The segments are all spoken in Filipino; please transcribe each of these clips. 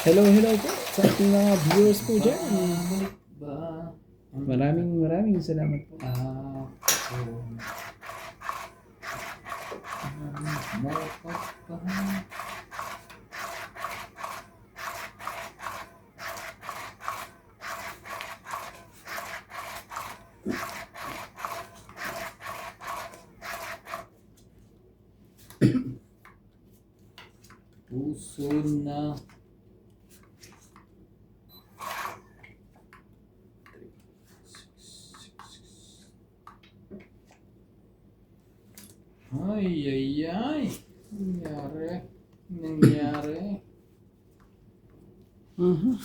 Hello, hello po sa ating mga viewers po dyan. Balik ba? Maraming salamat po. Mapagpahal. Puso na ay. Nangyari. Mhm.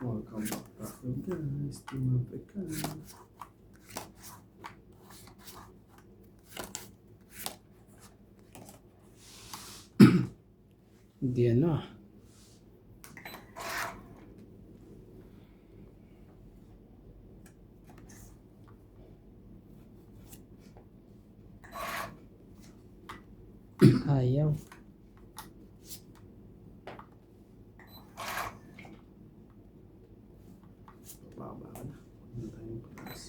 Welcome back guys to my channel. Hindi ano. Ayaw. Baba ka na. Ano tayong pataas?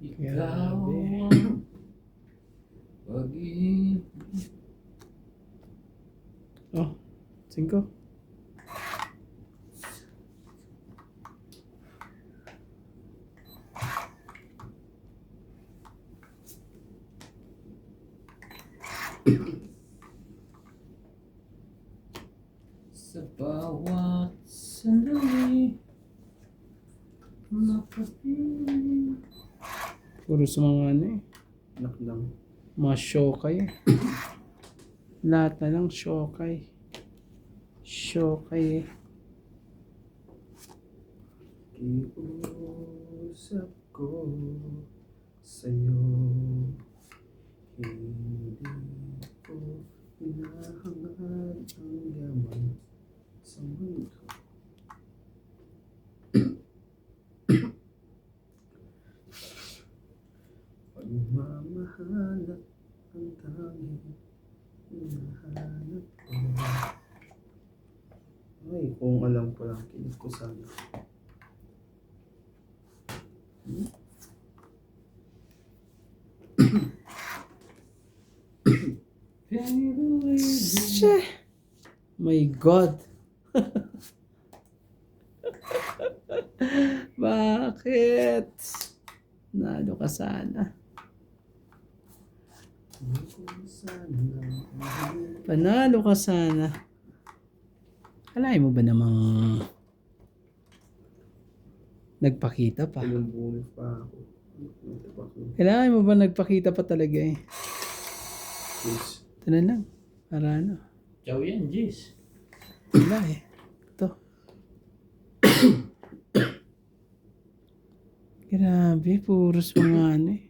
Ikaw Grabe. ang pag-ibig. Oh, 5. Sa bawat sandali makapiling. Puro sa mga ano eh. Anak lang. Mga shokay eh. Lahat na lang shokay. Shokay eh. Kiusap ko sa'yo. Hindi ko hinahangad ang yaman sa mundo. Pagmamahalat ang tanging hinahanap ko. Ay, kung alam ko lang, kinig ko sana. Sheh. My God. Bakit? Nalo ka sana. Panalo ka sana. Kalahin mo ba namang nagpakita pa? Pinumbunit pa ako. Nagtapak ko. Kailangan mo ba nagpakita pa talaga eh? Please. Ito na lang. Para ano? Chow yan, Jis. Wala eh. Ito. Grabe, puros mga ano eh.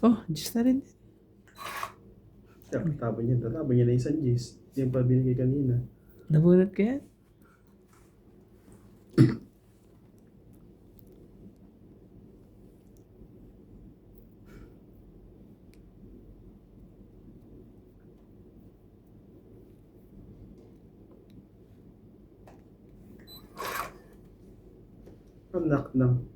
Oh, just na rin. Tataban niya na isang G's. Hindi pa binigay kanina. Nabunot ka yan? Anak lang.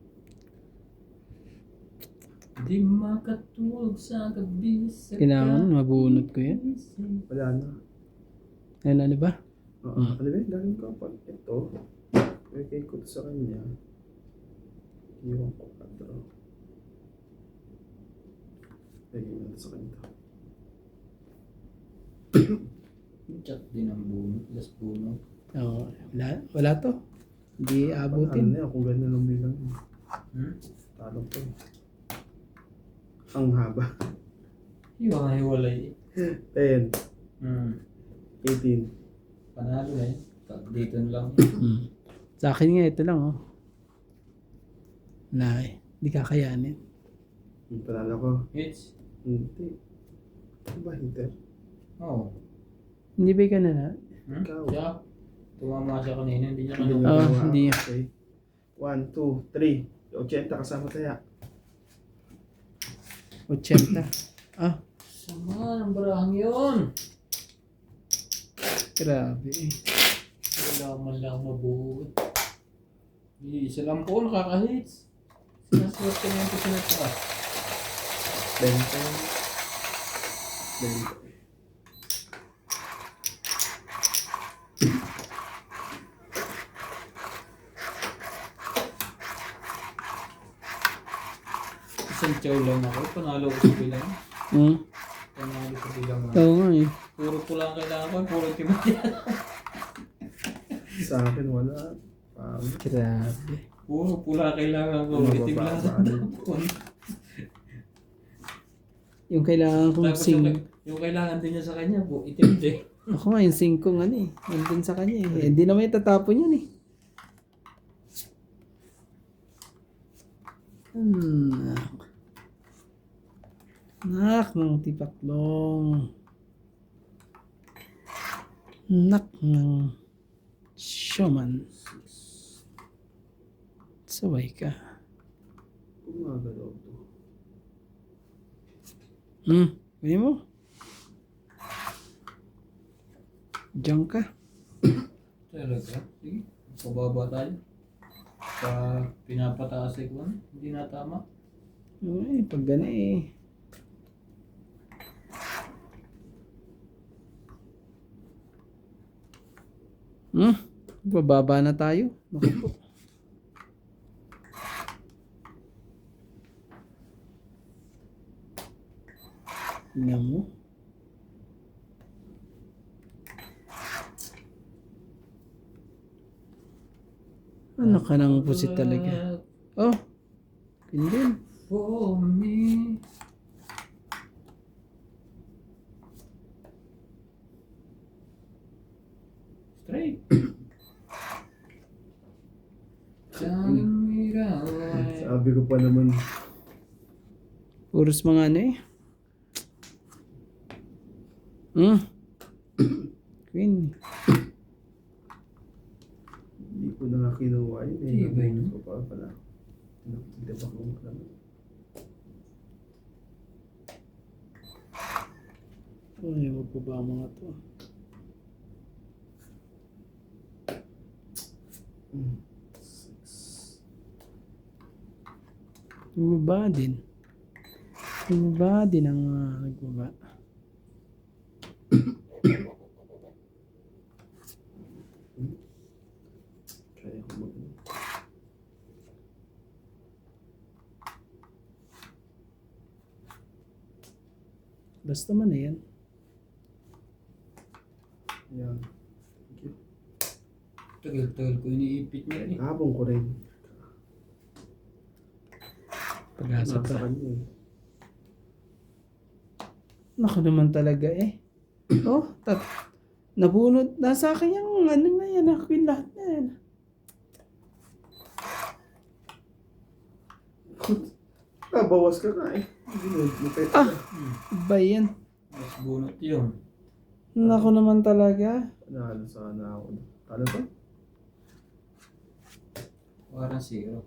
Di makatulog sa gabi sa Kailangan mabunot ko yan. Wala na. Ano ba? Oo. Ano ba yung galing ko pag ito, kay ko sa kanya, iwan ko pa ito. Lagyan natin sa kanya. Chat din ang bunot. Last bunot. Oh, wala to. Hindi Ano abutin. na yan, kung gano'n lang bilang yun. Talong to. Ang haba. Hiwalay. 10, 18. Panalo eh. Dito lang. Sa akin nga, ito lang oh. Wala eh. Hindi kakayanin. Yung panalo ko. Hits. Hindi. Ano ba, hitter? Oo. Hindi ba ka na na? Ikaw. Siya. Tumama siya kanina, hindi niya Hindi kanina. mo Oh, ginawa. hindi. Okay. 1, 2, 3. 80 kasama taya. 80. Ah, Sama ng barahang yun. grabe eh. Wala man lang mabuhay. Isa lang po nakaka-hits. Sinaswerte niya ito sinaswerte. 20. 20. Isang chow lang ako. Panalo ko sa bilang. Hmm? Panalo sa bilang. Oo nga eh. Puro pula ang kailangan ko. Puro timotya. Sa akin wala. Grabe. Puro pula kailangan ko. Mababa Itim lang ba? sa tapon. Yung kailangan kong Tapos sing... yung kailangan din niya sa kanya, itim din. Ako nga, yung 5 ano eh. Nandun sa kanya eh. Hindi naman itatapon yun eh. Nak ng tipaklong. Nak ng showman. Saway ka. Gumagalaw to. Pwede mo? Diyan ka. Talaga? Sige. Pababa tayo. Pa pinapataas ay kung hindi na tama. Ay, pag gana eh. Bababa na tayo. Naku po. Tingnan mo. Ano ka nang pusit talaga? Oh, hindi. For me. Straight. Sabi ko pa naman. Puros mga ano eh. Queen. Hindi ko na nga kinuha yun eh. Hindi ba yun? Nabunod ko pa pala. Hindi ba kung alam. Ay, wag pa ba mga to? Bumaba din. Bumaba din ang nagbaba. Kaya ko mag... Basta man na yan. Ayan. Thank you. Tagal-tagal ko iniipit niya rin. Habang ko rin. Pag-asa Nasa pa. kanya eh. Naku naman talaga eh. Oh, nabunod. Nasa akin yung ano na yan. Queen lahat na yan. Bawas ka na eh. Ginod mo kayo. Ba yan? Mas bunot yun. Naku naman talaga. Nahalo sana ako. Ano to? Parang zero.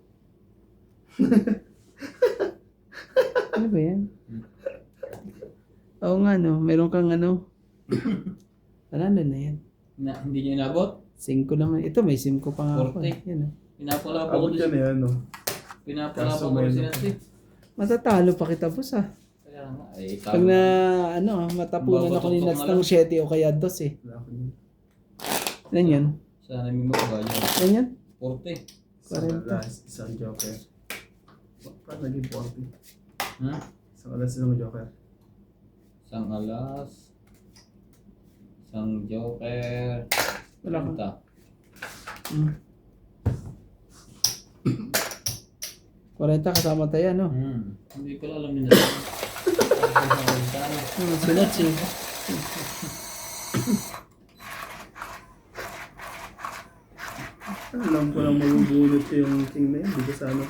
Ano ba yan? Oo nga no. Meron kang ano. Ano na yan? Hindi niya inabot? 5 naman. Ito may 5 pa nga ako. 40. Yan, oh. Pinapalapa ko Abot yan eh ano. Pinapalapa Kaso ko may rin ano. sinasip. Matatalo pa kita boss ah. Kaya nga, eh, Pag na ano, matapunan ako ni Nats ng 7 o kaya 2 eh. Wala ko yun. Yan yan. Sana may magbayo. Yan yan. 40. Isang 40. alas, isang joker. Paano naging 40? Ha? Isang alas, isang joker. Isang alas. Isang joker. Wala ka. Punta. Mm. 40 kasama tayo no? Hindi ko alam yun. Si Nats eh. Alam ko lang mabubulot yung king na yun. Hindi ko sana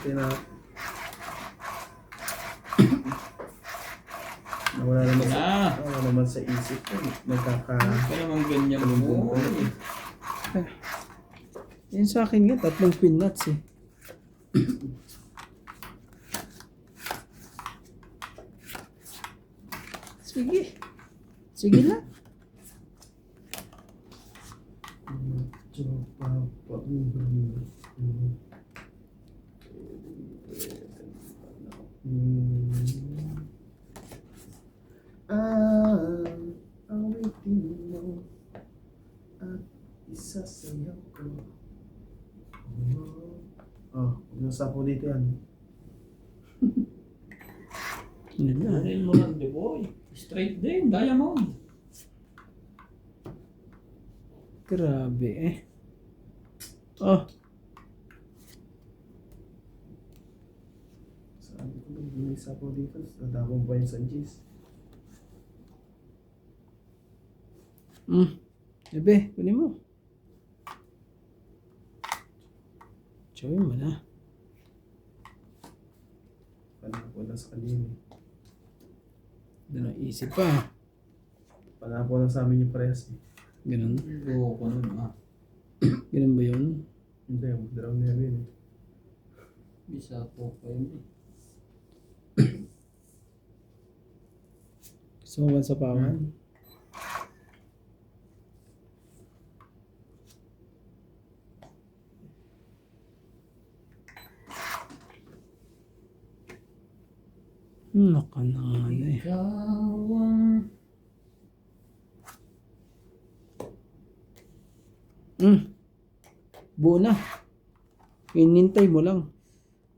Wala naman sa, Ah, wala naman sa isip ko. kaya naman ganyan mo. Yun sa akin nga, 3 queen nuts eh. Sige. Sige lang. Awitin mo at isasayaw ko. Huwag na sapo dito yan. Yun na. Kunin mo lang, the boy. Straight din, diamond. Grabe eh. Oh, Sabi ko ba, may sapo dito. Nadamong pa yun sa G's. Ebe, kunin mo. Chawin mo na. Panapo na sa kanina. Doon ang isip pa. Panapo na sa amin yung parehas eh. Ganun. Oo, ko nun ah. Ganun ba yun? Hindi, draw na yun eh. Bisa po pa yun eh. Gusto mo ba sa pawan? Naka na nga na eh. Ikaw ang... Buo na. Hinintay mo lang.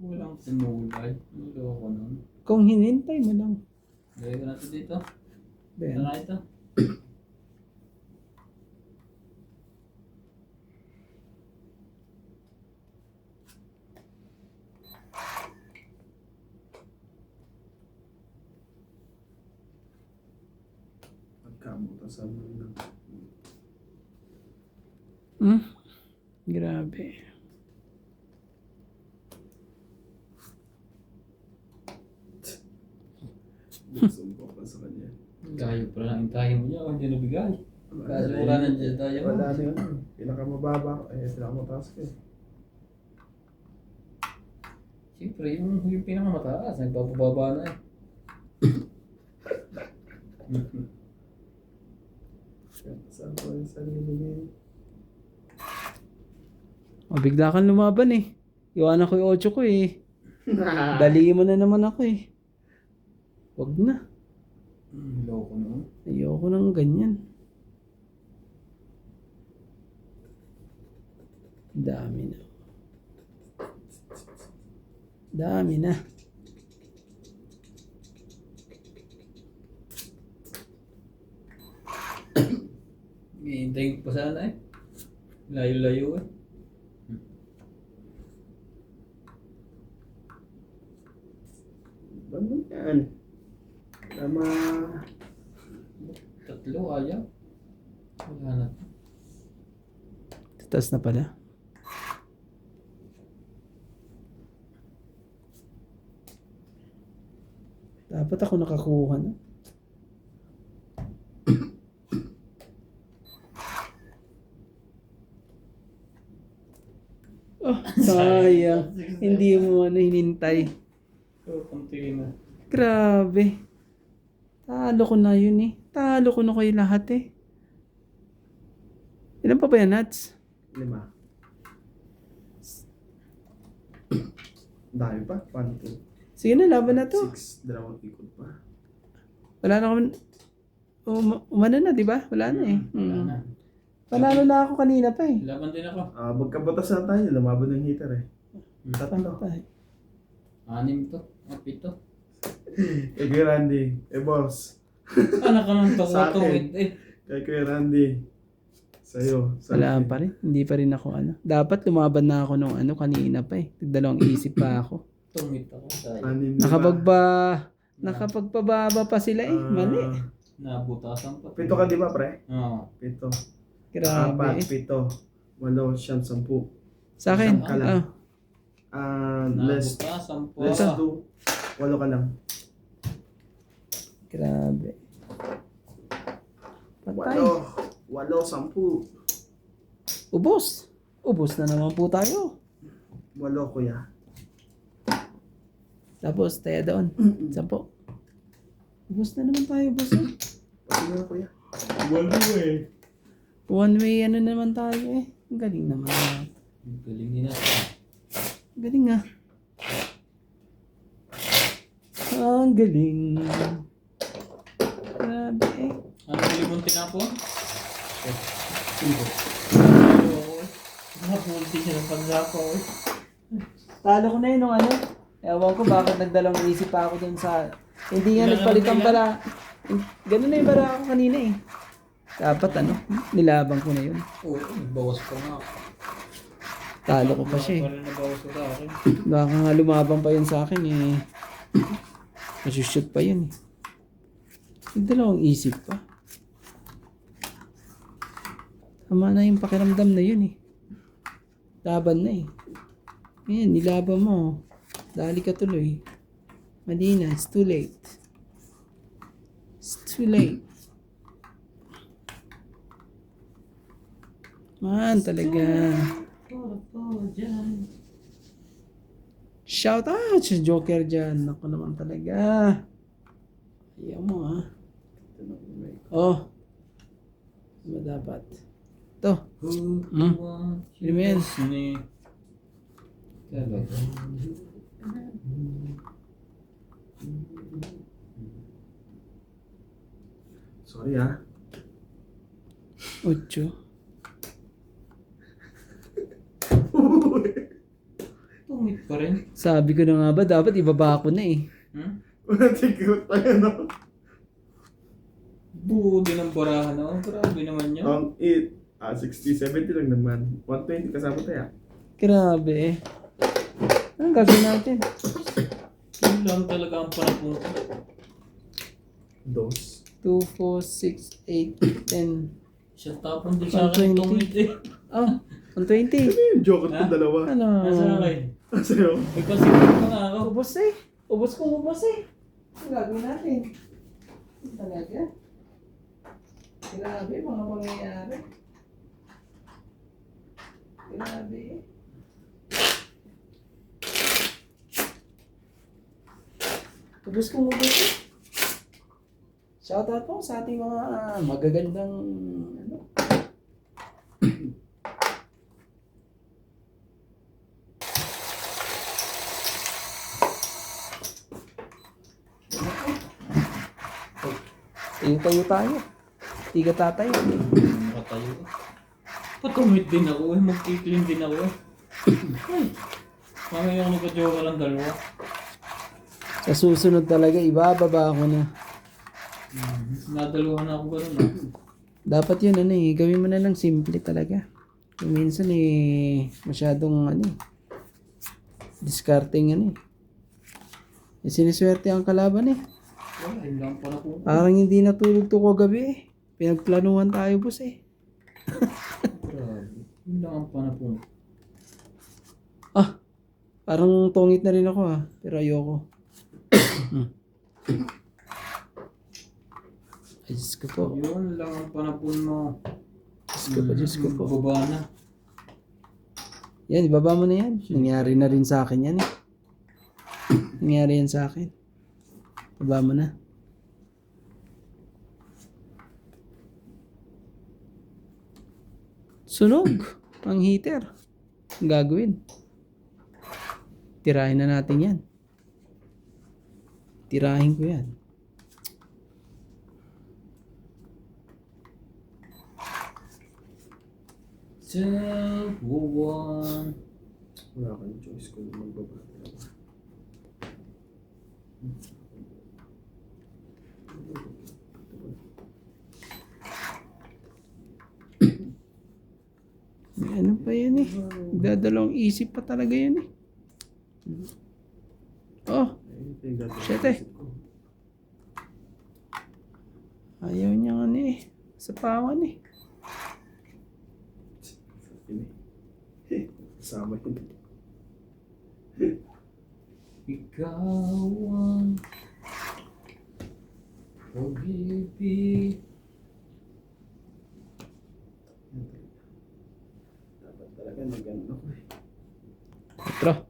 Walang tumulay. Nilo ko nun. Kung hinintay mo lang. Lagay ko natin dito. Ito Ben. na ito. Pagkamuta sa mga Grabe. sumbok pa sa kanya. Gayo pa lang intahin mo niya. Hindi nabigay. Kasi wala na dyan tayo. Wala na yun. Pinakamababa. Pinakamataas ko eh. Siyempre, yung pinakamataas. Nagpapababa na eh. Saan ko yung sarili niya? O, bigla kang lumaban eh. Iwanan ko yung 8 ko eh. Dali mo na naman ako eh. Wag na. Loko nun. Ayoko nang ganyan. Dami na. Dami na. Hihintayin ko pa sana eh. Layo-layo eh. Ano yan? Tama. 3 ayaw. Wala na. Tatas na pala. Dapat ako nakakuha na. Oh, sayang. Hindi mo hinintay. So, kunti na. Grabe. Talo ko na yun eh. Talo ko na kayo lahat eh. Ilan pa ba yan, Nats? 5. Dami pa. 1, 2, Sige na, laban na to. 6. Dalawang ikot pa. Wala na kami. Umano na, di ba? Wala na eh. Wala na. Panalo na ako kanina pa eh. Laban din ako. Magkabatas na tayo. Lumaban ng heater eh. 3. Pantay. 6 to. 7. Kay Randy. Boss. Anak ka ng Sa akin. tuwid eh. Kay Randy. Sa'yo. Wala pa rin. Hindi pa rin ako ano. Dapat lumaban na ako nung ano kanina pa eh. Dalawang isip pa ako. Tumit ako. Tayo. 6. Nakapagpababa pa sila eh. Mali. Nabutasan pa. 7 ka di ba pre? Oo. 7. Grabe 4, eh. 7. 8, 9, 10. Sa akin. Isang ka lang. Less Nabutasan po. Let's do 8 ka lang. Grabe. Patay. 8, 10. Ubos. Ubos na naman po tayo. 8, kuya. Tapos, tayo doon. 10. Ubos na naman tayo, boss. Pati na, kuya. Walo eh. One way, ano naman tayo eh. Ang galing naman. Galing na. Galing nga. Ang galing. Grabe eh. Ano bili mong tinapon? Cinco. Napulti siya ng pagsapa eh. Talo ko na yun nung ano. Ewan ko bakit nagdalawang isip pa ako dun sa... Hindi nga Ilan nagpalit ang ang bara. Ganun na yung bara ako kanina eh. Dapat ano, nilabang ko na yun. Oo, bawas pa nga. Talo ko pa siya eh. Parang nabawas ko sa akin. Baka nga lumabang pa yun sa akin eh. Masushoot pa yun eh. Nagdalawang isip pa. Tama na yung pakiramdam na yun eh. Laban na eh. Ayan, nilaban mo. Dali ka tuloy. Mali na, it's too late. It's too late. Man, talaga. Shout out sa Joker dyan. Ako naman talaga. Ayaw mo ah. Ito na, may Oh. Ano dapat? Ito. Hmm? Bili mo yan. Talaga. Sorry ah. 8. Tungit pa rin. Sabi ko na nga ba, dapat ibaba ko na eh. Wala tigil pa yan, no? Buo din ang barahan na. Grabe naman yun. 60, 70 lang naman. 120 kasama tayo. Grabe eh. Anong gagawin natin? Yun lang talaga ang panapong. 2. 2, 4, 6, 8, 10. Siya tapon din sa akin 120. tungit eh. Oh, 120. Yung joker ko Ha? dalawa. Ano? Nasa akin. Sa'yo? Nagpasigil ko na ako. Ubus eh. Ubus kung ubus eh. Ang gagawin natin? Talaga? Grabe mga pangyayari. Grabe eh. Ubus kung ubus eh. Shoutout po sa ating mga magagandang ano. Tayo tayo. Hindi ka tatayo. Nakatayo. Patumit din ako eh. Magkikling din ako eh. Ay. Mamaya ako nagka-joke lang dalawa. Sa susunod talaga, ibababa ako na. Nadaluhan ako gano'n ah. Dapat yun ano eh, gawin mo na lang simple talaga. Kung minsan eh, masyadong ano eh, discarding ano eh. Siniswerte ang kalaban eh. Wala, yun lang panapong. Parang hindi natulog to kagabi eh. Pinagplanuhan tayo boss eh. Grabe. Yun lang ang panapong. Ah, parang tungit na rin ako ah, pero ayoko. Ay, Diyos ko po. Yun lang ang panapon mo. Diyos ko po, Diyos ko po. Baba na. Yan, ibaba mo na yan. Nangyari na rin sa akin yan eh. Nangyari yan sa akin. Ibaba mo na. Sunog ang heater. Ang gagawin. Tirahin na natin yan. Tirahin ko yan. Self one. Wala kang choice kung magbaba. May ano pa yan eh. Dadalawang isip pa talaga yan eh. Oh, Shit eh. Ayaw niya nga eh. Sa pawan eh. Sama yun. Ikaw ang Oh, baby. Dapat talaga nag-ano ko eh. 4.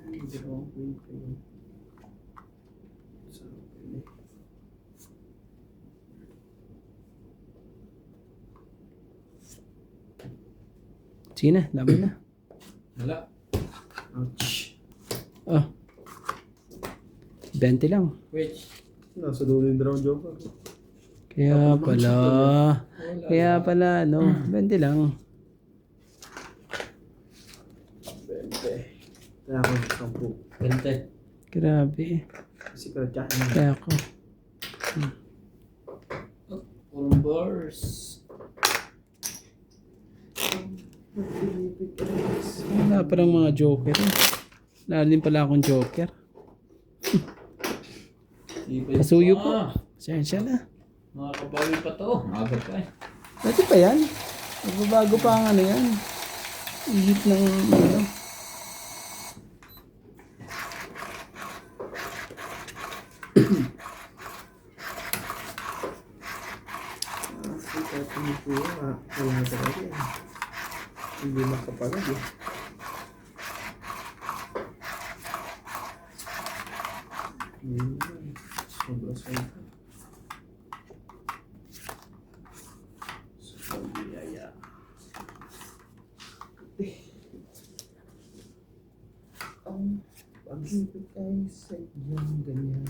Hindi ko ang queen ko yun. Sa akin eh. Sige na, laban na. Wala. Ouch. Oh. 20 lang. Which? Nasa dulo yung draw joker. Kaya pala. Wala. Kaya pala, no. 20 lang. 20. Kaya ako ng 10. 20. Grabe. Kasi kaya Kaya ako. Pulong bars. Wala parang mga joker. Wala din pala akong joker. Pasuyo po. Pasensya na. Makakabawi pa to. Maga pa eh. Dati pa yan. Magbabago pa ang ano yan. Ihit ng ano. Wala talaga eh. Hindi makapalag eh. Yun lang. Sobra-sobra. Sobrang biyaya. Ang pag-ibig ay sadyang ganyan.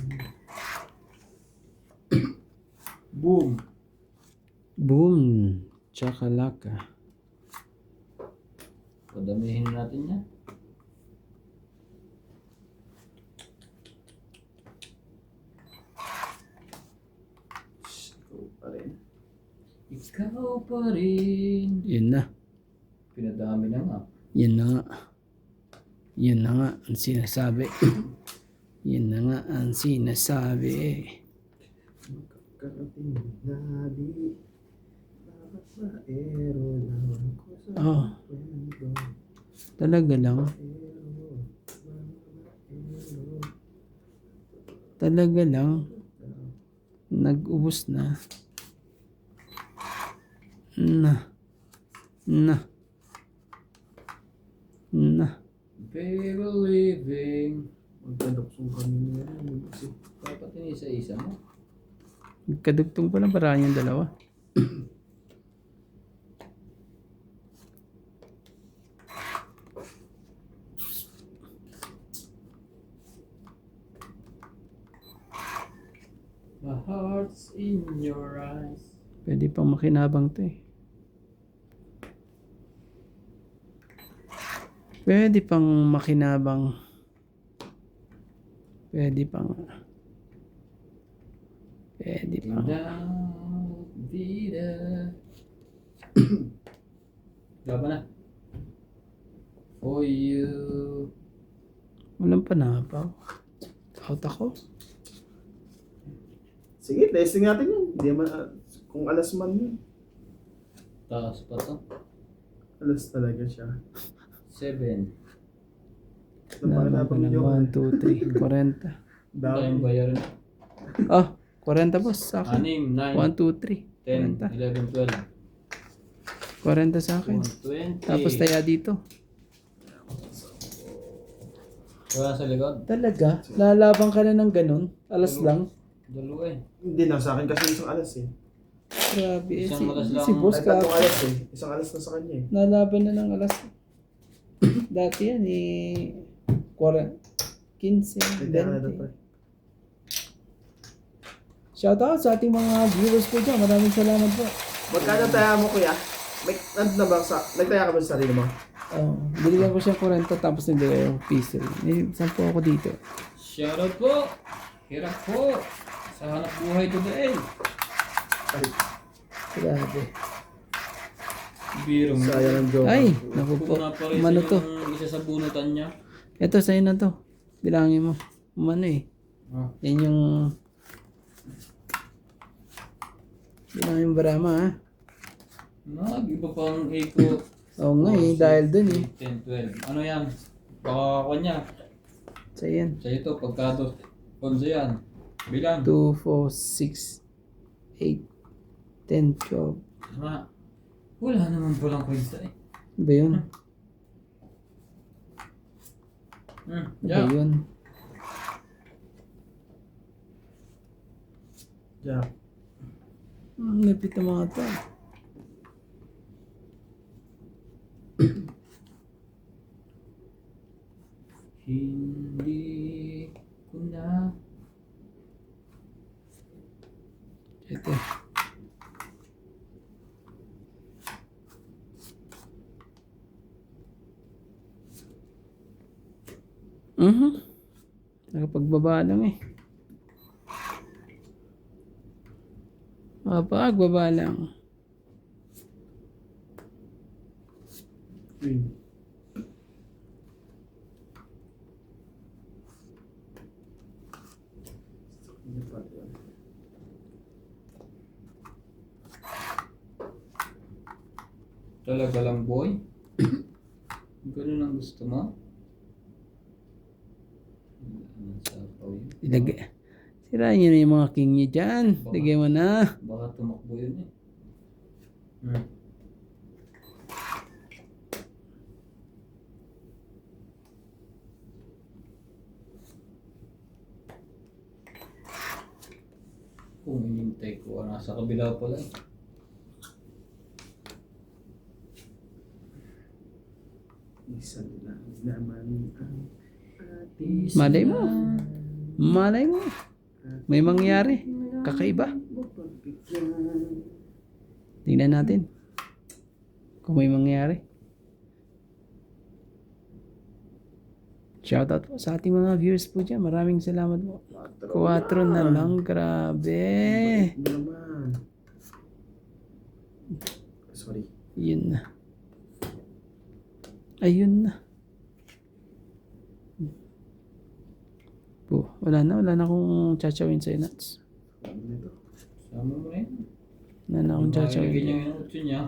Boom. Boom. Chakalaka. Padamihin natin yan. Ikaw pa rin. Ikaw pa rin. Yun na. Pinadami na nga. Yun na nga. Yun na nga ang sinasabi. Yun na nga ang sinasabi. Magkakarating labi. Bakit maero lang ko sa Oh. kwento. Talaga lang. Talaga lang. Nag-ubos na. Na. Pero living. Magkaduksong kami niya. Kasi Dapat yung isa-isa mo. Kadugtong pa lang parang yung dalawa. My heart's in your eyes. Pwede pang makinabang to eh. Pwede pang makinabang. Pwede pang. Pwede pang. Down, vida. Laban na. For you. Walang panapaw. Out ako. sige, testing natin yun. Hindi man, kung alas man yun. Taas pa to. Alas talaga siya. 7. Laban ko ng 1, 2, 3, 40. Dahil bayaran. Ah, 40 boss sa akin. 6, 9, 1, 2, 3. 10, 11, 12. 40 sa akin. 120. Tapos taya dito. Wala sa likod. Talaga? Lalaban ka na ng ganun? Alas lang? Dalawa eh. Hindi na sa akin kasi isang alas eh. Grabe eh. Isang alas lang. Si boss Ay, ka. tatlong alas eh. Isang alas na sa kanya eh. Nalaban na ng alas. Dati yan eh. 15, Hindi na dapat. 20. Shoutout sa ating mga viewers po dyan. Maraming salamat po. Magkano taya mo kuya? May, na ba sa, nagtaya ka ba sa sarili mo? Oh, binigyan ko siya 40 tapos nilagay yung piso. May 10 ako dito. Shoutout po. Hirap po. Sa hanap buhay today. Ay, Grabe. Biro mo. sayang ang joke. Ay, naku po. Pumaparesin Umano to. yung isa sa bunutan niya. Ito, sa'yo na to. Bilangin mo. Umano eh. Ah. Yan yung... Bilangin yung barama ha. Iba pang eco. Oo nga eh, dahil dun eh. 10, 12. Ano yan? Baka kanya. So yan. Sa ito, pagka 11 yan. Bilang. 2, 4, 6, 8, 10, 12. Tama. Wala naman palang coins na eh. Ano ba yun? Ano ba Yeah. yun? Jack. Napit na mga to. Hindi ko na. Ito. Nakapagbaba lang eh. Pagbaba lang. Queen. Hindi pa yan. Talaga lang boy. Ganun ang gusto mo? Sapaw yun. Sirain nyo na yung mga king nyo dyan. Lagay mo na. Baka tumakbo yun eh. Kung hinintay ko, nasa kabila pala eh. Isa lang naman ang ating Malay mo. Malay mo. May mangyari. Kakaiba. mapagbigyan. Tingnan natin. Kung may mangyari. Shoutout po sa ating mga viewers po dyan. Maraming salamat po. 4 na lang. Grabe. Ano naman? Sorry. Yun na. Ayun na. Po, wala na akong chachawin sa'yo, Nats. Ano nito? Sama mo na yun. Wala na akong chachawin. Ganyan yung utso niya.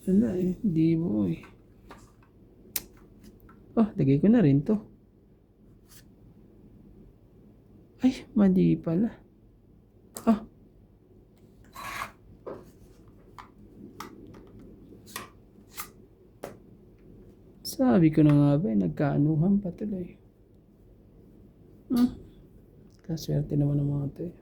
Wala eh, di mo eh. Oh, lagay ko na rin to. Ay, mali pala. Ah. Sabi ko na nga ba, nagkaanuhan pa tuloy. Kaswerte naman ng mga to eh.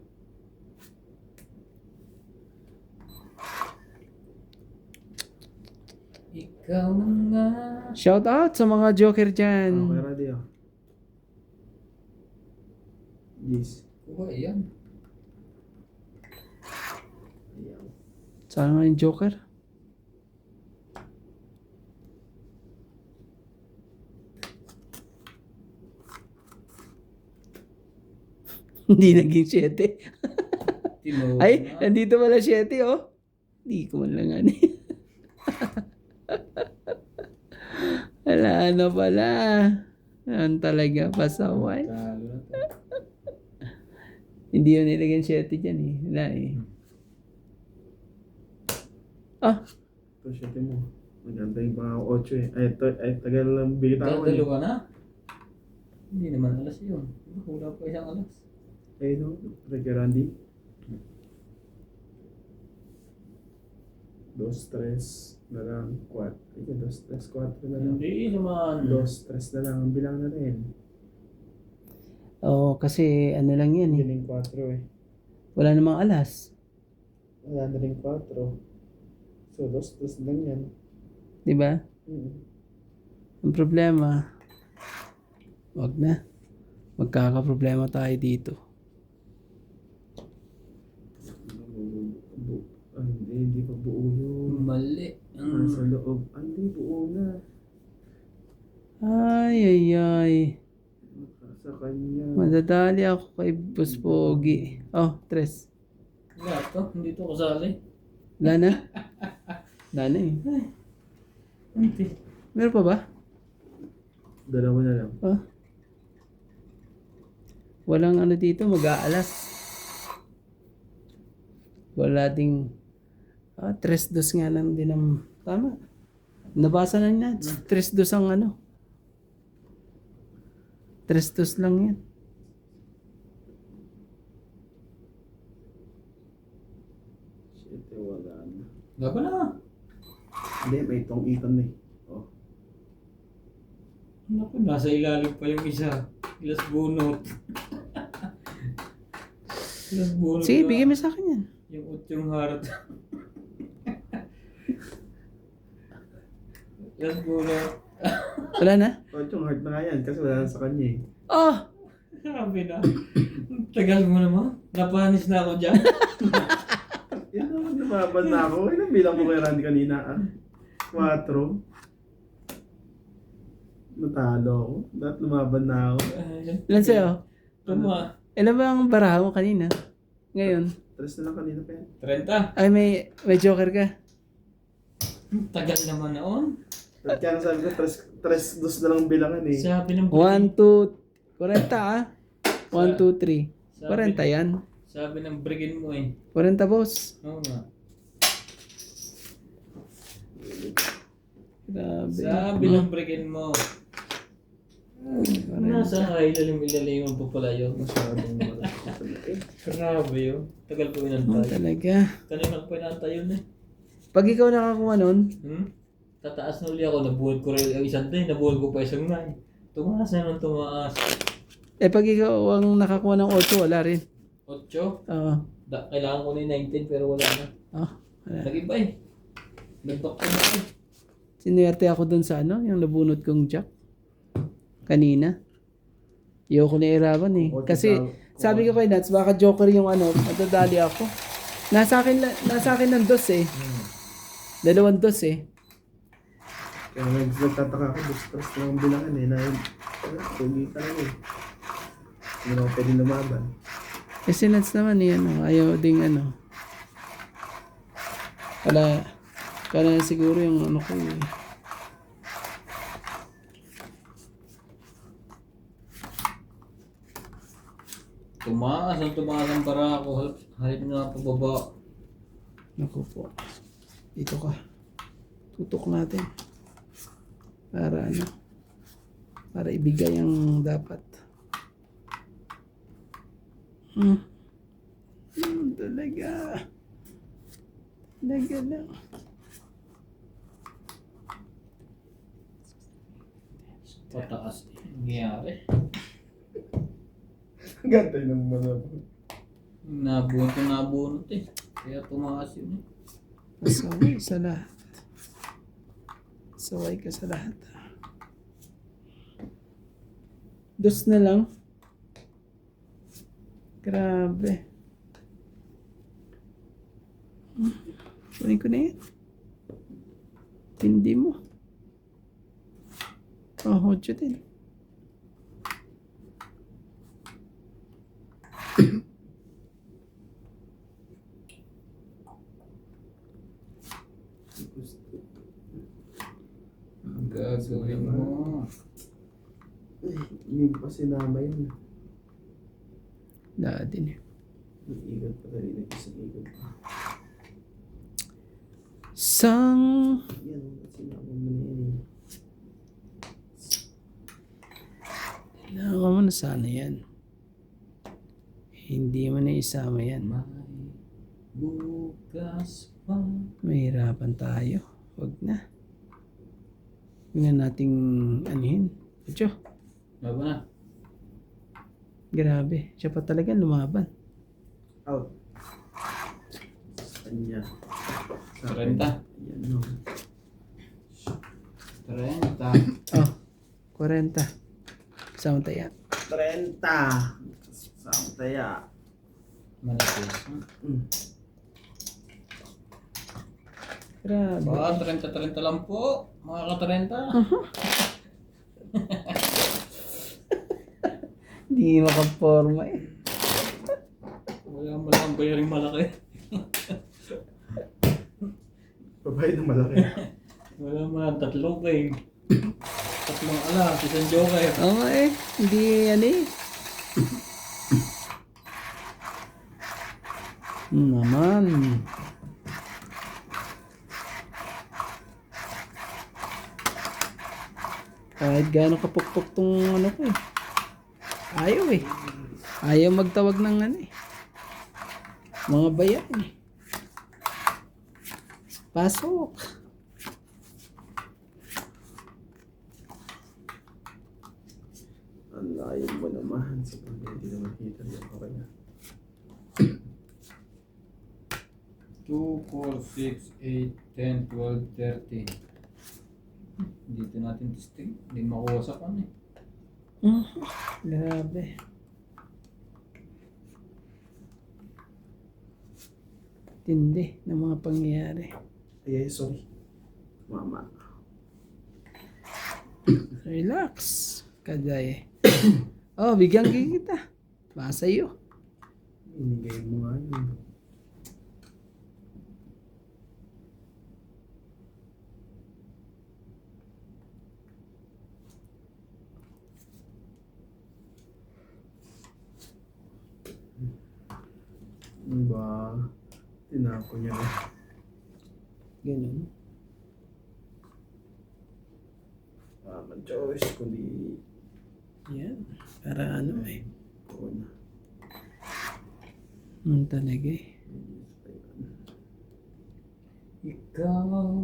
Ikaw na nga. Shout out sa mga joker dyan. Okay, ready oh. Yes. Kuha yan. Ayan. Saan nga yung joker? Hindi naging 7. Tino. Ay, nandito pala 7 oh. Hindi ko man lang ano. Wala na pala. Yan talaga, pasaway. Talo na to. Hindi yun nilagyan 7 dyan eh. Wala eh. Ah, Ito, syete mo. Maganda yung mga 8 eh. Ay, tagal lang bigitawan Dadalo eh. ka na? Hindi naman alas yun. Wala pa isang alas. Ay, no? Reggae Randy. 2, 3 na lang. 4. Ito, 2, 3, 4 na lang. Hindi naman. 2, 3 na lang. Ang bilang na rin. oo, kasi ano lang yan eh. Galing 4 eh. Wala namang alas. Wala na rin 4. So, 2, 3 lang yan. Diba? Ang problema, wag na. Magkakaproblema tayo dito. Hindi pa buo yun. Mali. Sa loob. Hindi, buo na. Ay, ay, ay. Sa kanya. Madadali ako kay Boss Pogi. Oh, 3. Wala to. Hindi to kasali. Wala na? Wala na eh. Hindi. Meron pa ba? Dalawa na lang. Oh. Walang ano dito, mag-aalas. Wala ding 3-2 nga lang din ang tama. Nabasa na niya. 3-2 ang ano. 3-2 lang yan. Shit, wala na. Laban na. Hindi, may itong iton eh. Oh. Naku, nasa ilalim pa yung isa. Ilas bunot. Ilas bunot. Sige, na. bigyan mo sa akin yan. Yung utyong heart. Ilas bunot. Wala na? Oh, yung heart na nga yan kasi wala na sa kanya eh. Oh! Sabi na. Tagal mo naman. Napanis na ako dyan. Yan naman, lumaban na ako. Ilang bilang mo kay Randy kanina ah? 4. Natalo ako. Dapat lumaban na ako. Ilan sa'yo? Tuma. Ilan ba ang baraha mo kanina? Ngayon? 3 na lang kanina pa yan. 30. Ay, may joker ka. Tagal naman noon. At kaya sabi ko, 3 dos na lang bilangan eh. Sabi ng 1, 2, 40 ah. 1, 2, 3. 40 yan. Sabi ng brigin mo eh. 40 boss. Oo nga. Grabe. Sabi ng brigin mo. Nasa ilalim mo pa pala yun. Masyadong malaki. Grabe yun. Tagal ko Oh, inantay. talaga. Kanina ko inantay yun eh. Pag ikaw nakakuha nun, Tataas na uli ako. Nabuhol ko rin yung isang day. Nabuhol ko pa isang nine. Tumaas na nung tumaas. pag ikaw ang nakakuha ng 8, wala rin. 8. Oo. Kailangan ko na yung 19 pero wala na. Oh, wala. Nag-iba eh. Nag-back na eh. Sinuwerte ako dun sa ano, yung nabunot kong jack. Kanina. Ayoko na iraban eh. Kasi sabi ko kay Nats, baka joker yung ano, matadali ako. Nasa akin ng dos eh. 2 dos eh. Kaya nagtataka ako, stress na ang bilangan eh. Wala, tugitan ako eh. Hindi na ako pwede lumaban. Eh si Nats naman eh, ano, ayaw ding ano. Kala siguro yung ano ko eh. Tumaas ang para ako. Halip na pababa. Naku po. Dito ka. Tutok natin. Para ano. Para ibigay ang dapat. Talaga. Talaga lang. Pataas eh. Nangyari. Gantay ng manabot. Nabunot eh. Kaya tumaas yun eh. Pasaway sa lahat. Pasaway ka sa lahat. Dos na lang. Grabe. Kunin ko na yan. Tindi mo. Oh, 8 din. Ang gagawin mo. Hindi pa sinama yun. Wala din eh. Nag-igot pa rin. Nag-isang igot pa. Sang... Yan, sinama mo na yan eh. Kailangan mo na sana yan. Hindi mo na isama yan. May bukas pa. Mahirapan tayo. Huwag na. Huwag na nating anuhin. Ocho. Bago na. Grabe. Siya pa talaga lumaban. Out. Kanya. 30. Yan no. 30. Oh. 40. Isang taya. 30. Saan taya? Manipis. Grabe. Baka 30 lang po. Mga ka-30. Hindi makaporma eh. Wala mo lang bayaring malaki. Babae na malaki. Wala mo lang 3 eh. 3 alas, isang joker. Oo nga eh. Hindi yan eh. Naman. Kahit gaano kapukpok tong ano ko eh. Ayaw eh. Ayaw magtawag ng ano eh. Mga bayan eh. Pasok. Ang layo mo naman sa pag hindi naman kita yung okay na. 2, 4, 6, 8, 10, 12, 13. Dito natin testing. Hindi makuha sa kan eh. Grabe. Tindi ng mga pangyayari. Ay, sorry. Mama. Relax. Kaday. Oh, bigyan kita. Basta iyo. Inigay mo nga yun. Ano ba? Tinako niya na. Ganun. Ang choice, kundi Yan. Para ano eh. ko na. Talaga eh. Ikaw ang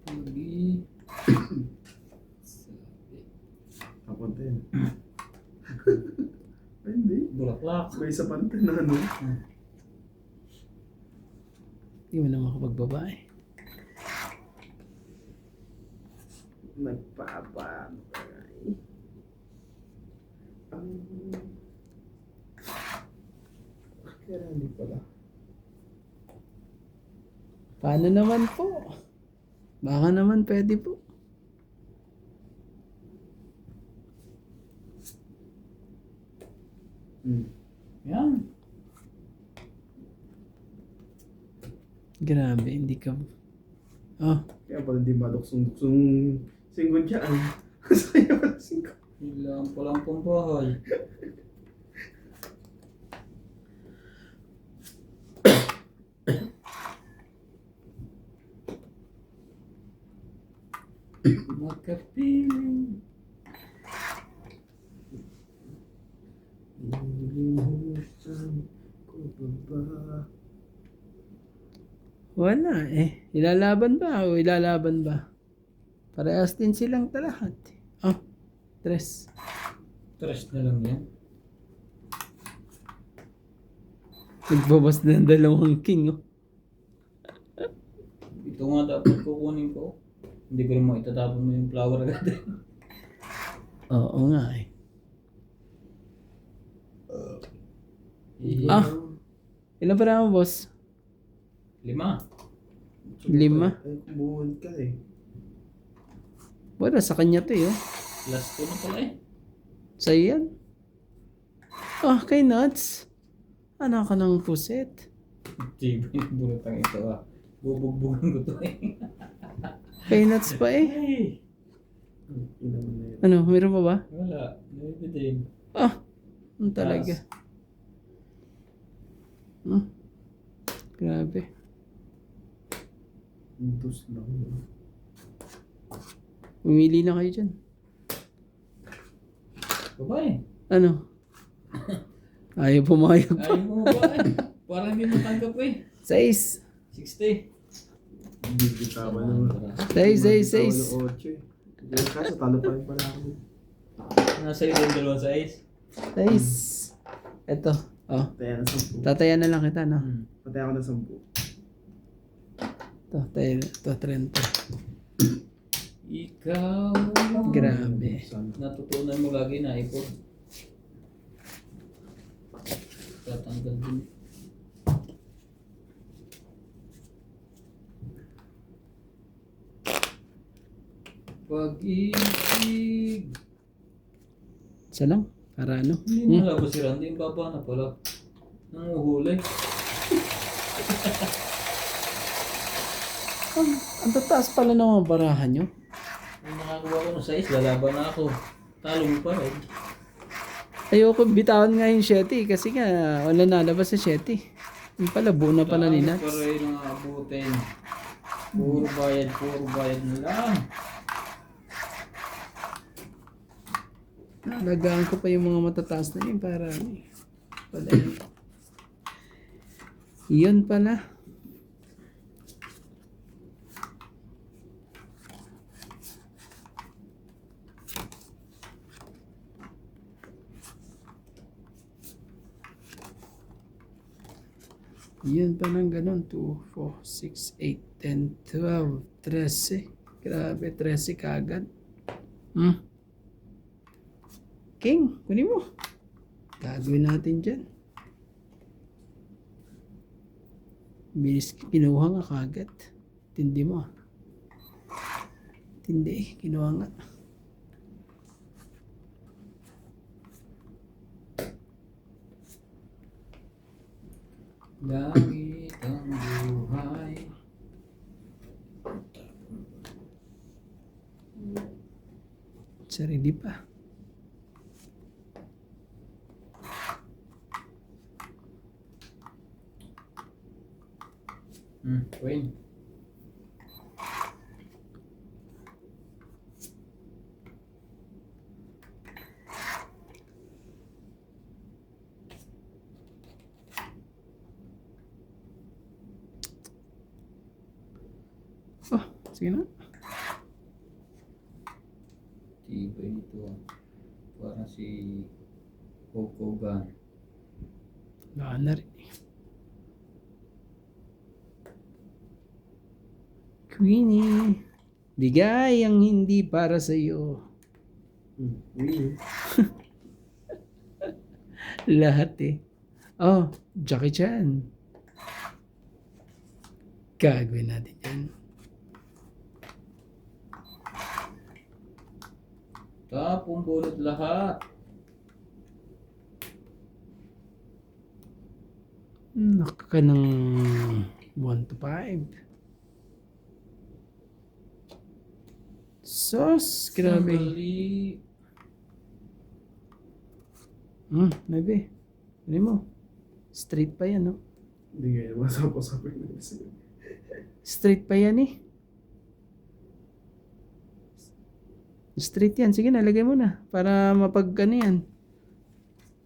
pag-ibig. Ako din. Ay, hindi. Bulaklak. May isa pa rin na ano. Hindi mo na makapagbabae. Nagpapano kaya. Kaya hindi pala. Paano naman po? Baka naman pwede po. Yan. Grabe, hindi ka... Oh, Kaya pala hindi maduksong-duksong singgod dyan. Saya pala singgod. Ilang palang pambahay. Makapiling. Nilimutan ko ba? wala eh. Ilalaban ba o ilalaban ba? Parehas din silang lahat. Oh, tres. Trash na lang yan. Nagbabas na ng dalawang king, oh. Ito nga dapat kukunin ko. Hindi ko rin mo itatapon mo yung flower agad. Oo nga eh. Eh, Ah! Ilan pa naman, boss? 5. 5? Ay, kumuhon ka eh. Wala, sa kanya to eh, oh. Last ko na pala eh. Sa'yo yan. Oh, kay Nuts. Ano ka ng puset? Tibo yung bulutang ito ah. Bubugbugan ko to eh. Kay Nuts pa eh. Ay! Ina mo na yun. Ano, meron pa ba? Wala. Maybe din. Ah, talaga. Grabe. Dos lang yun. Umili na kayo dyan. Babae. Ano? Ayaw pumayag pa. Ayaw mo ba eh. Parang hindi matanggap eh. 6. 60. Hindi kita ba naman. 6. Yung kaso, talo pa rin pala ako. Nasa iyo yung dalawang size. 6. Eto. Oh. Pataya na 10. Tatayan na lang kita, no? Pataya ako na 10. Ito, tayo. Ito, 30. Ikaw. Grabe. Natutunan mo lagi na ipon. Tatanggal din. Pag-ibig. Isa lang. Para ano? Hindi na labas si Randy. Yung baba na pala. Nanguhulay. Ang tataas pala ng mga barahan nyo. Kung nakakuha ko ng size, lalaban na ako. Talo mo pa rin. Ayoko bitawan nga yung Shetty kasi nga wala nalabas sa Shetty. Yung pala, buo na pala ni Dami Nats. pa rin ang abutin. Puro bayad na lang. Nalagaan ko pa yung mga matataas na yun para pala yun. Yun pala. Yun pa ng ganun. 2, 4, 6, 8, 10, 12, 13. Grabe, 13 kagad. King, kunin mo. Gagawin natin dyan. Bilis, kinuha nga kagad. Tindi mo. Tindi, kinuha nga. Langit ang buhay. Sarili pa. Queen. Oh, sige na. Tibay ito. Parang si Hulk Hogan. Wala na rin. Queenie, bigay ang hindi para sa iyo. Really? Lahat eh. Oh, Jackie Chan. Gagawin natin yan. Tapong bunot lahat. Nakaka ng 1 to 5. Sos, grabe. Sandali. Maybe. Ano mo? Straight pa yan, no? Hindi nga, masapos-sapos na isa. Straight pa yan eh. Straight yan. Sige na, lagay mo na. Para mapag ano yan.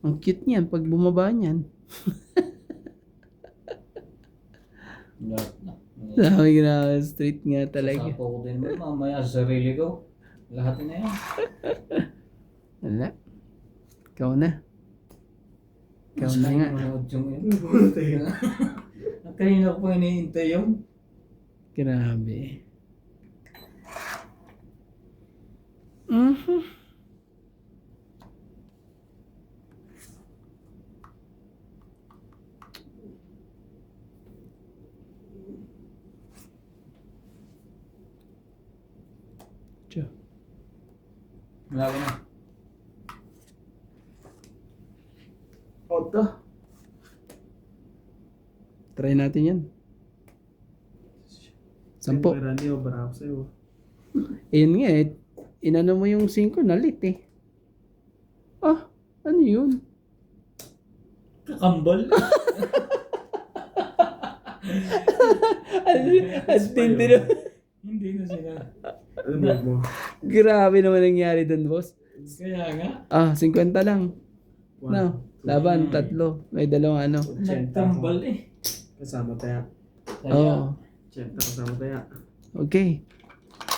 Ang cute niyan pag bumaba niyan. Lahat na. Sabi na, straight nga talaga. Sasapo ko din mo. Mamaya sa sarili ko. Lahat na yan. Wala. Ikaw na. Ikaw na nga. Manood yung yun. Ano ba tayo? Kanina ko pa iniintay yun. Grabe. Tiyo. Malaki na. Oto. Try natin yan. 10. Kay Randy, barako sa'yo. Ayun nga eh. Inano mo yung 5, nalit eh. Ah, ano yun? Kakambal. At hindi na. Hindi na sila. Ano ba mo? Grabe naman nangyari doon, boss. Kaya nga. 50 lang. No, laban, 3. May 2 ano. Nagtambal eh. Kasama tayo. Oo. 80 kasama tayo. Okay.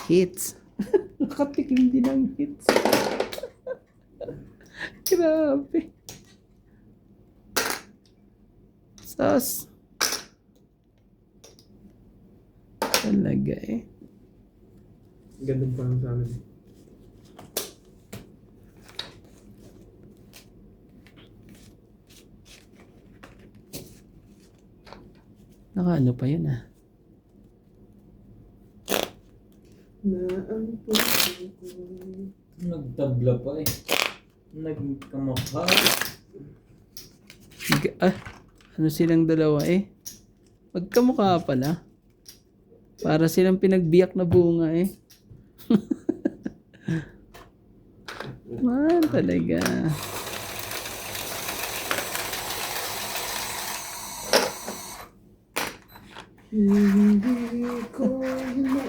Hits. Nakatikim din ng hits. Grabe. Sus. Talaga eh. Ganun pa lang sa amin. Nakaano pa yun ah. Na ang puso ko. Nagtabla pa eh. Nagkamakha. Ano silang dalawa eh? Magkamukha pala. Para silang pinagbiyak na bunga eh. Man, talaga. Hindi ko hina.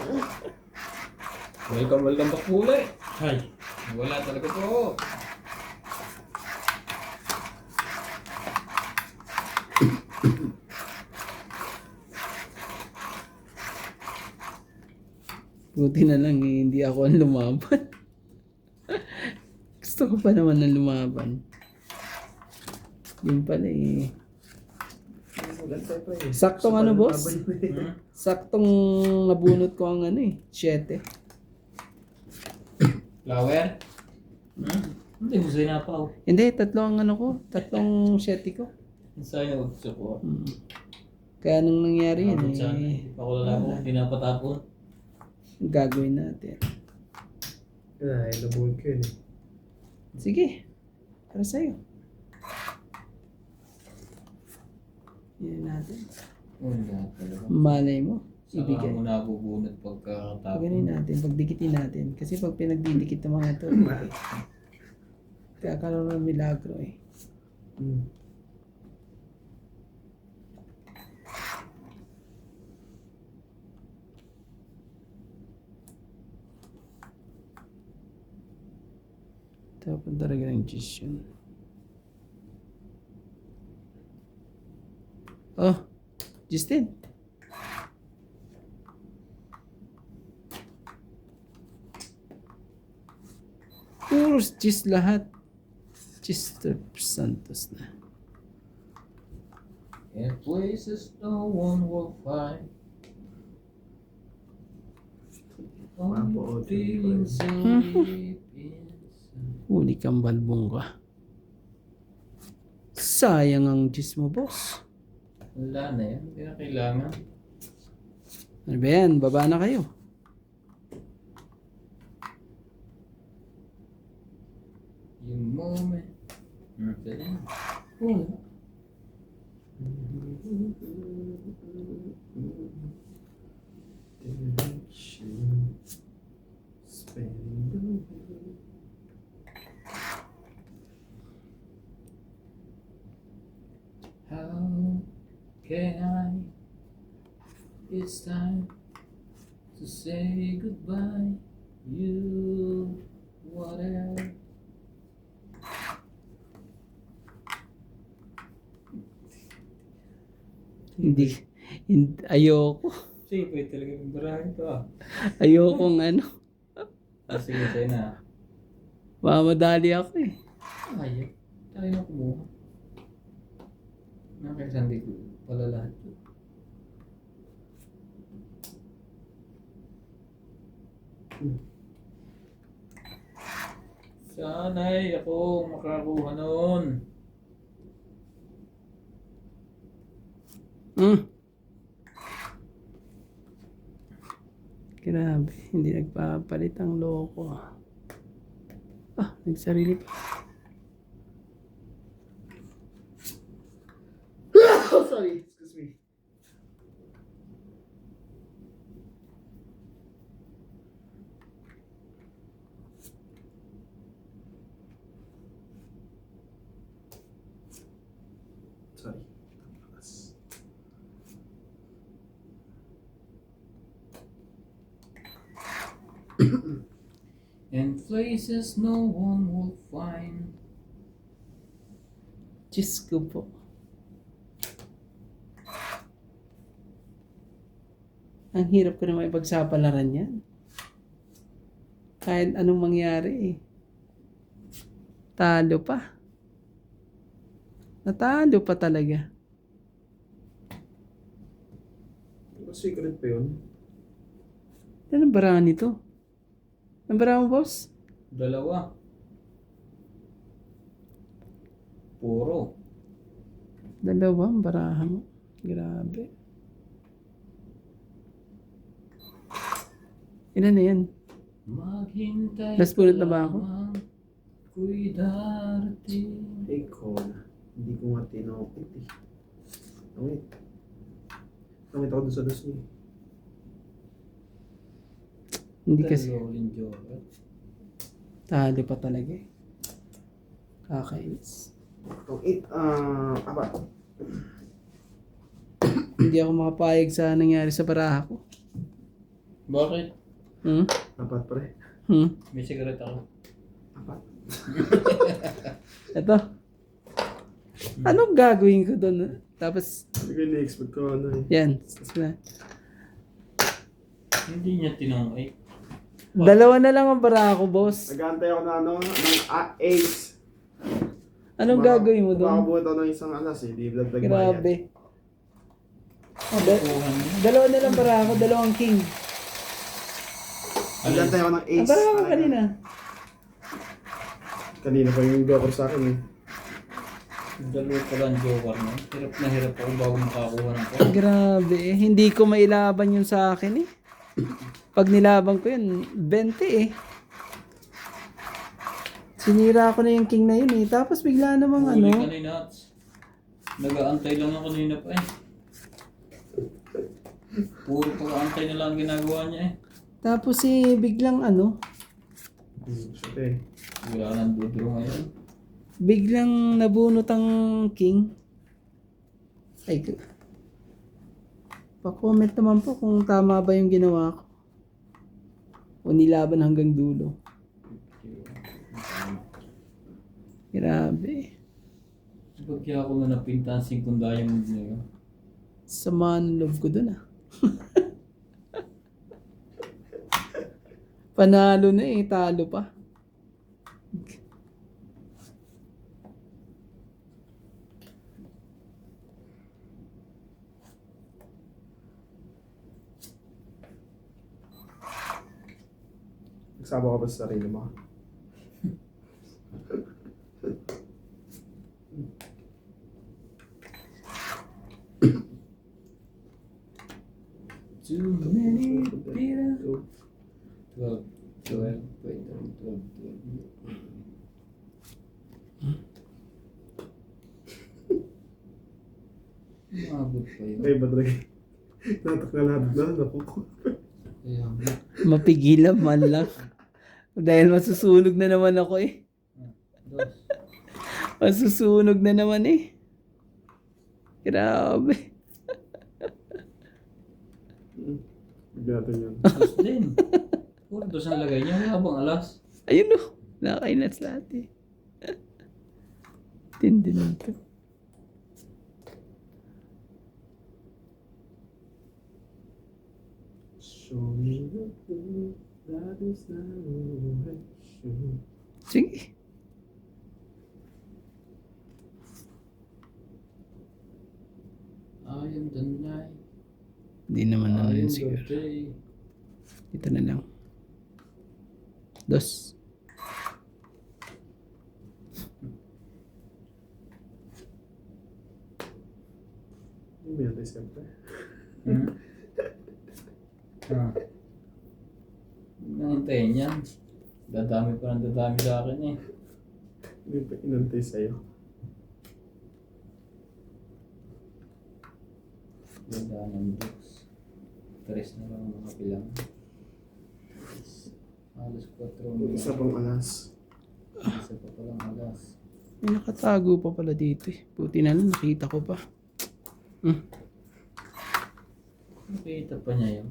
Welcome back po ulit. Ay, wala talaga po. Buti na lang eh, hindi ako ang lumaban. Gusto ko pa naman ng lumaban. Yun pala eh. Maganda pa eh. Saktong Gusto ano, pa boss? lumaban eh. Saktong nabunot ko ang ano eh, 7. Flower? Hindi mo sinapaw. Hindi, tatlo ang ano ko, tatlong 7 ko. Sa'yo, gusto ko. Kaya nung nangyari yun Abot sana. eh, Hindi pa ko lalako. Hindi napatapon. gagawin natin. Ay, nabuhod ko yun eh. Sige, para sa'yo. Yan natin. Wala talaga. Malay mo, Saka ibigay. mo nabubunot pagkakatapon. Paganin natin, pagdikitin natin. Kasi pag pinagdidikit ng mga to, kakaroon ng milagro eh. Hmm. Dapat talaga ng Diyos yun. Oh, Justin. Puros Diyos lahat. Diyos Santos na. In places no one will find. Mapo, Feeling so deep inside. Huli kang balbong ka. Sayang ang Diyos mo, boss. Wala na yan. Hindi na kailangan. Ano ba yan? Baba na kayo. Yung moment. Pwede na. Oo. Spending How can I? It's time to say goodbye. You, whatever. Ayoko. Sige, pwede talaga yung barahin to ah. Ayokong ano. Sige, sa'yo na. Mamadali ako eh. Ayaw. Tayo na kumuha. Nakakasandi ko pala lahat yun. Sana'y ako makakuha noon. Grabe, hindi nagpapalit ang loko. Nagsarili pa. Sorry, excuse me. Sorry. And places no one will find. Diyos ko po. Ang hirap ko naman ipagsapalaran yan. Kahit anong mangyari eh. Talo pa. Natalo pa talaga. Secret pa yun? Anong barahan nito? Ang barahan mo, boss? Dalawa. Puro. Dalawa ang barahan mo. Grabe. Ilan na yan? Maghintay Last bullet na ba ako? lamang, Ko'y darating. Ay, ko na. Hindi ko nga tinokit eh. Wait. Nakita ko doon sa dos niya. Hindi kasi. Rolling joker. Talo pa talaga eh. Kakainis. Apa. Hindi ako makapayag sa nangyari sa baraha ko. Bakit? Hmm? Apat pre. Hmm? May sigaret ako. Apat. Ito. Anong gagawin ko doon? Tapos, Hindi ko na-expect ko ano eh. yan. Hindi niya tinanong eh. Dalawa na lang ang baraha ko, boss. Nag-aantay ako na ano, ng ace. Anong gagawin mo doon? Makabuhat ako ng isang alas eh. Di vlog Grabe. Kukuhan niya. Dalawa na lang baraha ko, dalawang king. Nag-aantay ako ng ace. Ang baraha ko kanina. Kanina pa yung joker sa akin eh. Dalawa pa lang joker na. Hirap na hirap ako bago makakuha ng call. Grabe eh. Hindi ko mailaban yun sa akin eh. Pag nilaban ko yun, 20 eh. Sinira ko na yung king na yun eh. Tapos bigla namang Huli ano. kanina. Nag-aantay lang ako kanina pa eh. Puro pag-aantay na lang ginagawa niya eh. Tapos eh, biglang ano. Shit eh. Wala nang dudro ngayon. Biglang nabunot ang king. Ay, pa-comment naman po kung tama ba yung ginawa ko. O nilaban hanggang dulo. Grabe. Ba't kaya ako na napinta ang 5 diamond na yun? Sama ng love ko dun ah. Panalo na eh, talo pa. Nagsama ka ba sa sarili mo? Too many people. 12, 12, wait, 12, 12. Maabot pa yun. Ay, ba't lagi? Natak na lahat na. Naku. Kaya, Mapigilan man lang. Dahil masusunog na naman ako eh. dos. Masusunog na naman eh. Grabe. Bigyan yan. Dos din. Puro dos ang lagay niya. Wala bang alas? Ayun o. Nakakainas lahat eh. Tindi nito. Show me the way that is not always true. Sige. I am the night. Hindi naman I ano am yun the siguro. day. Dito na lang. Dos. Hindi mo yata siyempre. Hmm? Ah. Nahintayin yan. Dadami pa ng dadami sa akin eh. Hindi pa inantay sa'yo. Ganda ng box. 3 na lang ang mga pilang. Alas 4 Yung isa pang alas. Isa pa palang alas. May nakatago pa pala dito eh. Buti na lang nakita ko pa. Nakita pa niya yun.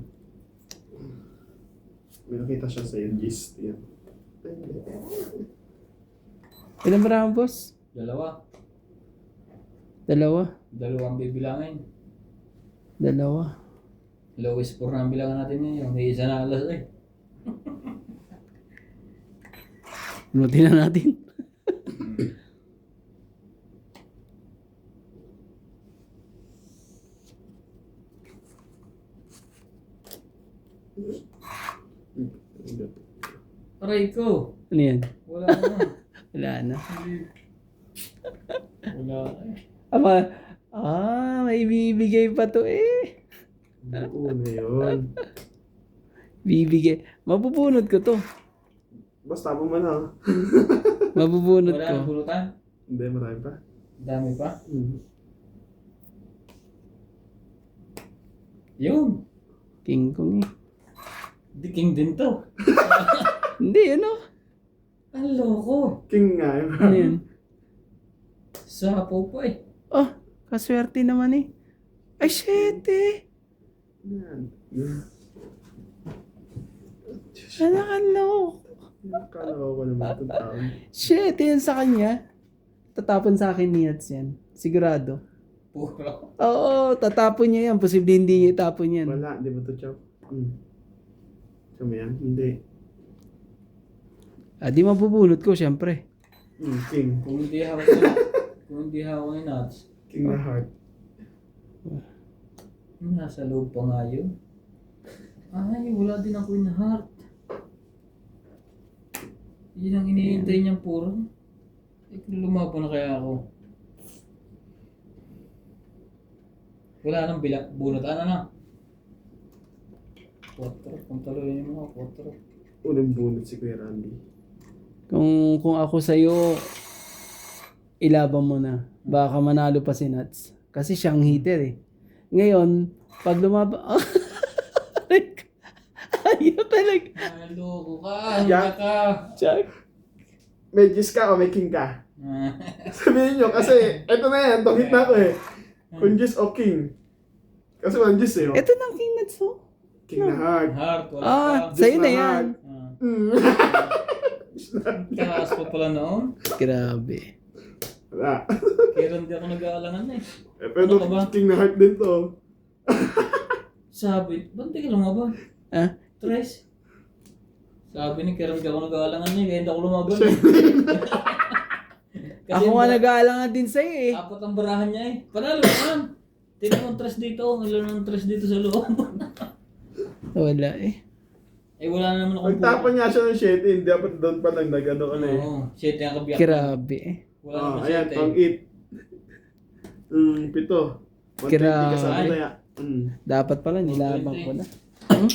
May nakita siya sa'yo. Gist. Yan. Ilan ba na boss? Dalawa. Dalawa. Dalawang bibilangin. Dalawa. Lowest score na ang bilangan natin ngayon. May isa na alas eh. Buti na natin. Aray ko. Ano yan? Wala na. Wala na. Wala na eh. May bibigay pa to eh. Oo na yun. Bibigay. Mabubunot ko to. Basta mo man ha. Mabubunot Wala ko. nang pulutan. Hindi, marami pa. Dami pa. Hmm. Yun. King Kong eh. Di king din to. Hindi, ano? Ang loko. King nga yun. Ano yun? Sapo pa eh. Oh, kaswerte naman eh. Ay, 7. Yan. Yan. Nanakalok. Akala ko naman itong taon. 7 yan sa kanya. Tatapon sa akin ni Nats yan. Sigurado. Puro. Oo, tatapon niya yan. Posible hindi niya itapon yan. Wala, di ba ito, Chop? Sama yan? Hindi. Di mabubunot ko, syempre. King. Kung hindi hawak ni Nuts, King na heart. nasa loob pa nga yun. Ay, wala din ako in heart. Yun ang iniintay niyang puro. Kung lumaban na kaya ako. Wala nang bunot. Ano na? 4. Kung taluin mo ako, 4. Unang bunot si Kuya Randy. Kung ako sa'yo, ilaban mo na. Baka manalo pa si Nats. Kasi siyang hitter eh. Ngayon, pag lumaban... Ayaw talaga. Maloko ka. Yeah. Ka. Chuck. May Gis ka o may King ka? Sabihin nyo, kasi eto na yan, tonghit na ako eh. Kung Gis o King. Kasi walang Gis eh. Oh. Ito ng King Nats oh. King na heart. Heart, wala ka. Sa'yo Gis na na yan. Taas pa pala noon. Grabe. Wala. Kaya hindi ako nag-aalangan na eh. Eh, pero Ano ka ba? King na heart din to. Sabi, ba't di ka lumaban? Ah? Tres. Sabi ni Karen, di ako nag-aalangan niya, kaya hindi ako lumaban. Kasi Ako nga nag-aalangan din sa'yo eh. apat ang barahan niya eh. Panalo naman. Tingnan mo ang tres dito. Nalo ng tres dito sa loob. Wala eh. Eh wala na naman akong Pagtapon niya siya ng 7, hindi dapat doon pa lang nag-ano ka na eh. Oo, 7 ang kabiyak. Grabe eh. Wala Oh, naman ayan, 7 pang eh. 8. 7. 120 Grabe. kasama na yan. Dapat pala nilabang ko na. Hmm?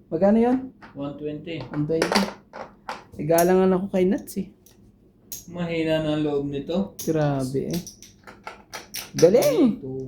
Magkano yun? 120. 120. Nag-aalangan ako kay Nats eh. Mahina na ang loob nito. Grabe eh. Galing! 2,